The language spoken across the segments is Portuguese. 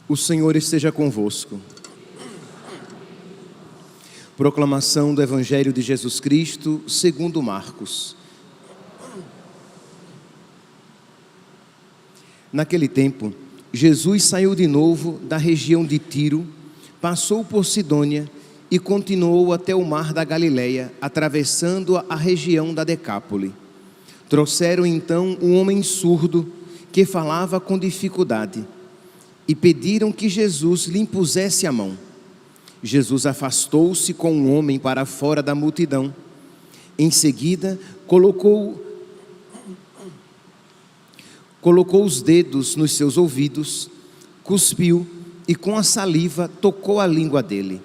O Senhor esteja convosco. Proclamação do Evangelho de Jesus Cristo, segundo Marcos. Naquele tempo, Jesus saiu de novo da região de Tiro, passou por Sidônia e continuou até o mar da Galileia, atravessando a região da Decápole. Trouxeram então um homem surdo que falava com dificuldade e pediram que Jesus lhe impusesse a mão. Jesus afastou-se com o homem para fora da multidão. Em seguida, colocou os dedos nos seus ouvidos, cuspiu e com a saliva tocou a língua dele.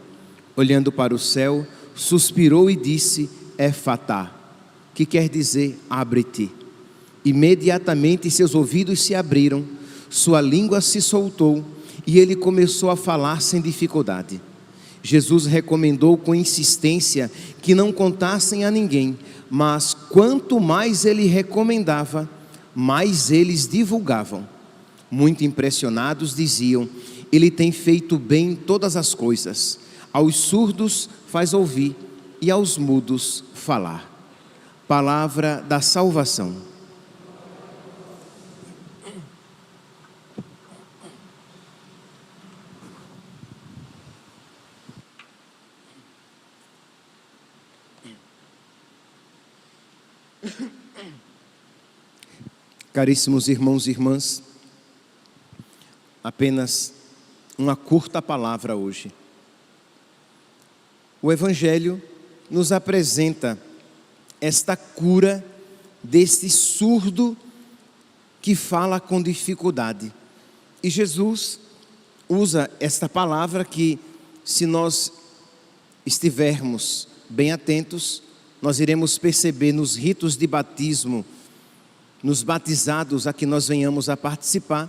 Olhando para o céu, suspirou e disse: Efatá, que quer dizer abre-te. Imediatamente seus ouvidos se abriram, sua língua se soltou e ele começou a falar sem dificuldade. Jesus recomendou com insistência que não contassem a ninguém, mas quanto mais ele recomendava, mais eles divulgavam. Muito impressionados diziam: ele tem feito bem todas as coisas. Aos surdos faz ouvir e aos mudos falar. Palavra da salvação. Caríssimos irmãos e irmãs, apenas uma curta palavra hoje. O Evangelho nos apresenta esta cura deste surdo que fala com dificuldade. E Jesus usa esta palavra que, se nós estivermos bem atentos, nós iremos perceber nos ritos de batismo, nos batizados a que nós venhamos a participar,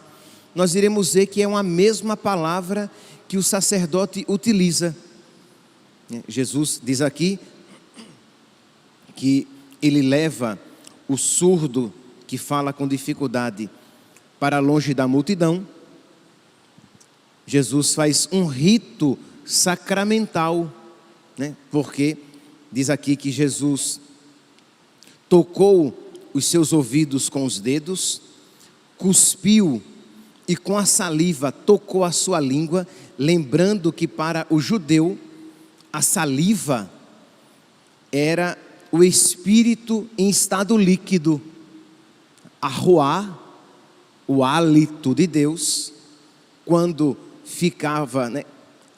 nós iremos ver que é uma mesma palavra que o sacerdote utiliza. Jesus diz aqui que ele leva o surdo que fala com dificuldade para longe da multidão. Jesus faz um rito sacramental, porque diz aqui que Jesus tocou os seus ouvidos com os dedos, cuspiu e com a saliva tocou a sua língua, lembrando que para o judeu a saliva era o espírito em estado líquido, a ruá, o hálito de Deus, quando ficava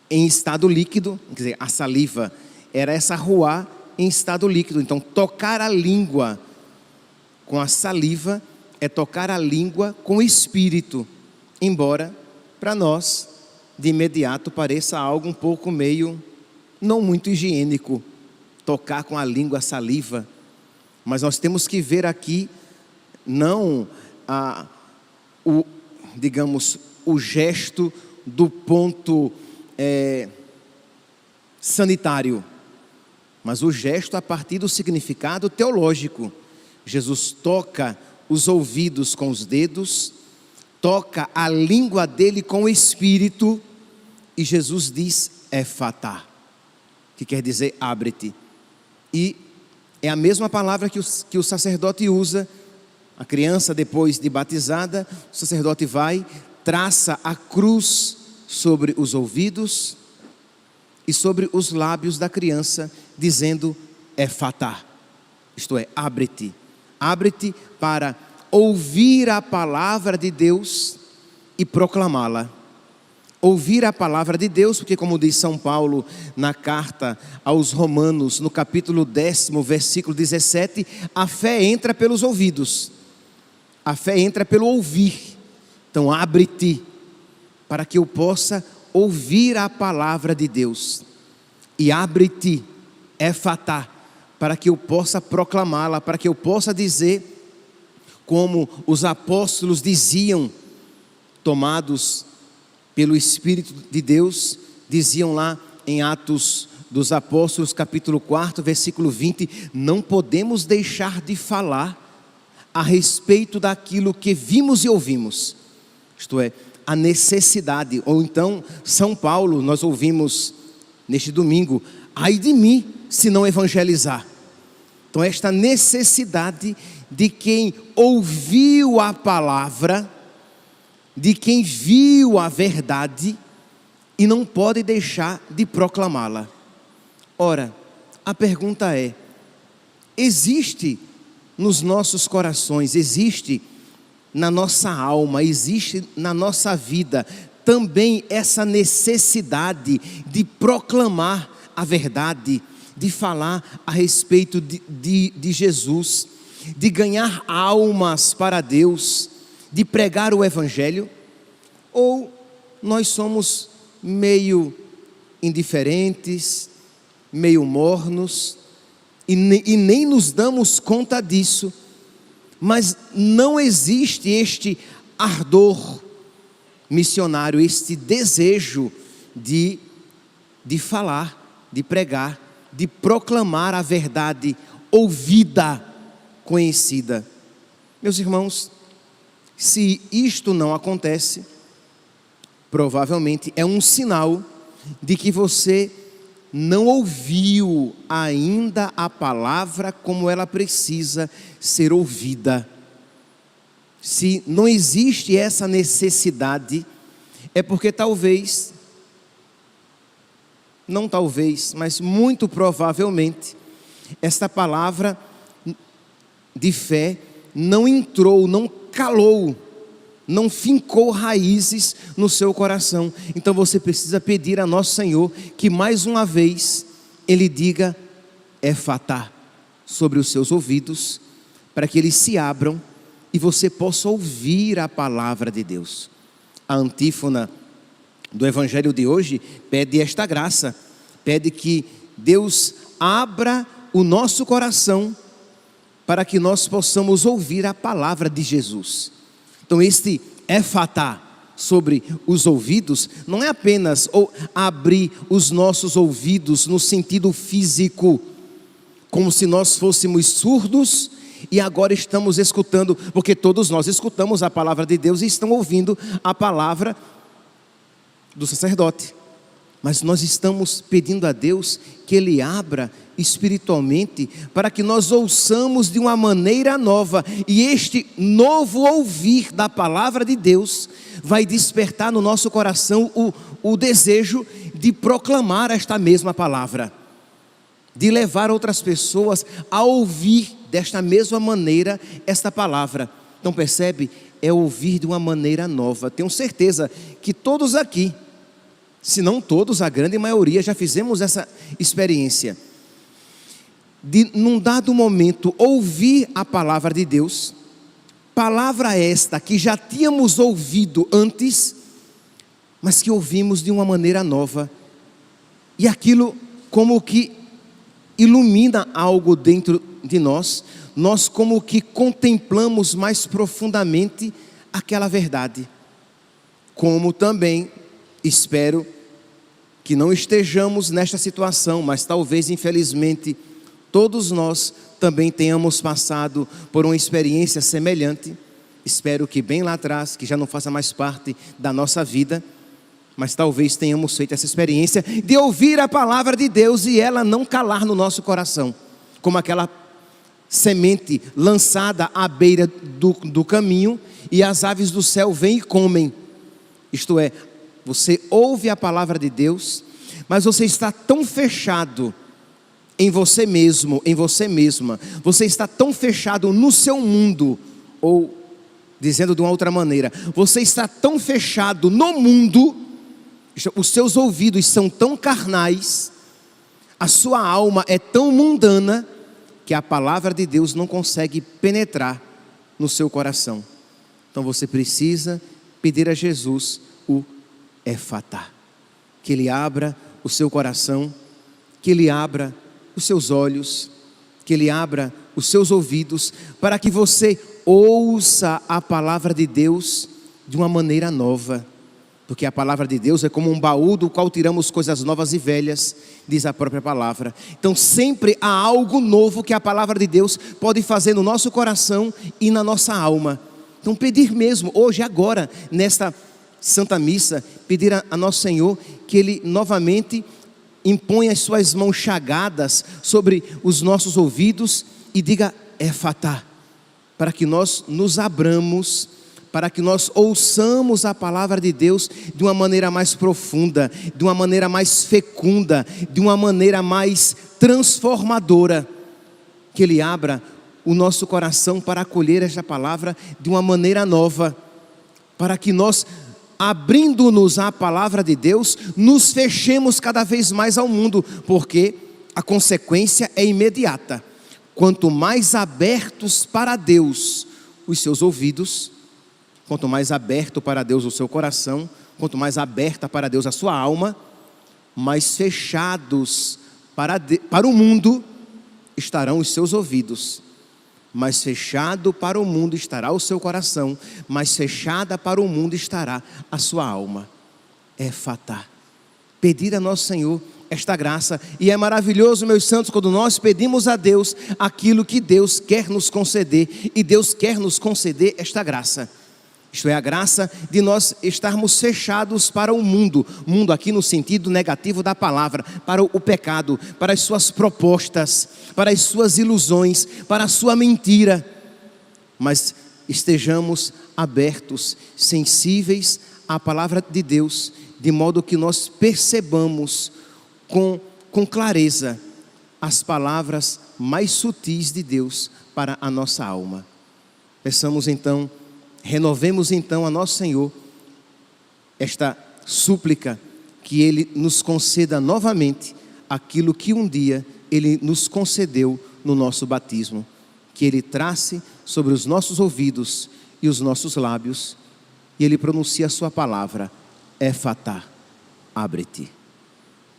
em estado líquido, quer dizer, a saliva era essa ruá em estado líquido. Então tocar a língua com a saliva é tocar a língua com o espírito, embora para nós de imediato pareça algo um pouco meio não muito higiênico, tocar com a língua a saliva, mas nós temos que ver aqui não o gesto do ponto sanitário, mas o gesto a partir do significado teológico. Jesus toca os ouvidos com os dedos, toca a língua dele com o espírito, e Jesus diz Efatá, que quer dizer abre-te. E é a mesma palavra que o sacerdote usa. A criança, depois de batizada, o sacerdote vai, traça a cruz sobre os ouvidos e sobre os lábios da criança, dizendo Efatá, isto é, abre-te. Abre-te para ouvir a palavra de Deus e proclamá-la. Ouvir a palavra de Deus, porque como diz São Paulo na carta aos Romanos, no capítulo 10, versículo 17, a fé entra pelos ouvidos, a fé entra pelo ouvir. Então abre-te para que eu possa ouvir a palavra de Deus, e abre-te, Efatá, para que eu possa proclamá-la, para que eu possa dizer, como os apóstolos diziam, tomados pelo Espírito de Deus, diziam lá em Atos dos Apóstolos, capítulo 4, versículo 20, não podemos deixar de falar a respeito daquilo que vimos e ouvimos, isto é, a necessidade. Ou então, São Paulo, nós ouvimos neste domingo: ai de mim se não evangelizar. Então, esta necessidade de quem ouviu a palavra, de quem viu a verdade e não pode deixar de proclamá-la. Ora, a pergunta é: existe nos nossos corações, existe na nossa alma, existe na nossa vida também essa necessidade de proclamar a verdade, de falar a respeito de Jesus, de ganhar almas para Deus, de pregar o Evangelho? Ou nós somos meio indiferentes, meio mornos, e nem nos damos conta disso, mas não existe este ardor missionário, este desejo de falar, de pregar, de proclamar a verdade ouvida, conhecida. Meus irmãos, se isto não acontece, provavelmente é um sinal de que você não ouviu ainda a palavra como ela precisa ser ouvida. Se não existe essa necessidade, é porque talvez, não talvez, mas muito provavelmente, esta palavra de fé não entrou, não calou, não fincou raízes no seu coração. Então você precisa pedir a nosso Senhor que mais uma vez Ele diga Efatá sobre os seus ouvidos, para que eles se abram e você possa ouvir a palavra de Deus. A antífona do Evangelho de hoje pede esta graça, pede que Deus abra o nosso coração para que nós possamos ouvir a palavra de Jesus. Então este Efatá sobre os ouvidos não é apenas abrir os nossos ouvidos no sentido físico, como se nós fôssemos surdos e agora estamos escutando, porque todos nós escutamos a palavra de Deus e estão ouvindo a palavra do sacerdote. Mas nós estamos pedindo a Deus que Ele abra espiritualmente para que nós ouçamos de uma maneira nova. E este novo ouvir da palavra de Deus vai despertar no nosso coração o desejo de proclamar esta mesma palavra, de levar outras pessoas a ouvir desta mesma maneira esta palavra. Então percebe? É ouvir de uma maneira nova. Tenho certeza que todos aqui, se não todos, a grande maioria, já fizemos essa experiência de, num dado momento, ouvir a palavra de Deus, palavra esta que já tínhamos ouvido antes, mas que ouvimos de uma maneira nova, e aquilo como que ilumina algo dentro de nós, nós como que contemplamos mais profundamente aquela verdade. Como também espero que não estejamos nesta situação, mas talvez, infelizmente, todos nós também tenhamos passado por uma experiência semelhante. Espero que bem lá atrás, que já não faça mais parte da nossa vida, mas talvez tenhamos feito essa experiência de ouvir a palavra de Deus e ela não calar no nosso coração, como aquela semente lançada à beira do caminho e as aves do céu vêm e comem. Isto é, você ouve a palavra de Deus, mas você está tão fechado em você mesmo, em você mesma, você está tão fechado no seu mundo, ou dizendo de uma outra maneira, você está tão fechado no mundo, os seus ouvidos são tão carnais, a sua alma é tão mundana, que a palavra de Deus não consegue penetrar no seu coração. Então você precisa pedir a Jesus o Efatá, que Ele abra o seu coração, que Ele abra os seus olhos, que Ele abra os seus ouvidos, para que você ouça a palavra de Deus de uma maneira nova, porque a palavra de Deus é como um baú do qual tiramos coisas novas e velhas, diz a própria palavra. Então sempre há algo novo que a palavra de Deus pode fazer no nosso coração e na nossa alma. Então pedir mesmo, hoje, agora, nesta Santa Missa, pedir a Nosso Senhor que Ele novamente imponha as suas mãos chagadas sobre os nossos ouvidos e diga Efatá, para que nós nos abramos, para que nós ouçamos a palavra de Deus de uma maneira mais profunda, de uma maneira mais fecunda, de uma maneira mais transformadora. Que Ele abra o nosso coração para acolher esta palavra de uma maneira nova, para que nós, abrindo-nos à palavra de Deus, nos fechemos cada vez mais ao mundo, porque a consequência é imediata. Quanto mais abertos para Deus os seus ouvidos, quanto mais aberto para Deus o seu coração, quanto mais aberta para Deus a sua alma, mais fechados para o mundo estarão os seus ouvidos. Mais fechado para o mundo estará o seu coração, mais fechada para o mundo estará a sua alma. Efatá. Pedir a Nosso Senhor esta graça, e é maravilhoso, meus santos, quando nós pedimos a Deus aquilo que Deus quer nos conceder, e Deus quer nos conceder esta graça. Isto é, a graça de nós estarmos fechados para o mundo aqui no sentido negativo da palavra, para o pecado, para as suas propostas, para as suas ilusões, para a sua mentira, mas estejamos abertos, sensíveis à palavra de Deus, de modo que nós percebamos com clareza as palavras mais sutis de Deus para a nossa alma. Peçamos então, renovemos então a Nosso Senhor esta súplica, que Ele nos conceda novamente aquilo que um dia Ele nos concedeu no nosso batismo, que Ele trace sobre os nossos ouvidos e os nossos lábios, e Ele pronuncia a sua palavra, Efatá, abre-te.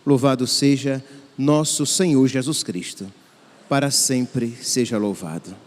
Louvado seja nosso Senhor Jesus Cristo, para sempre seja louvado.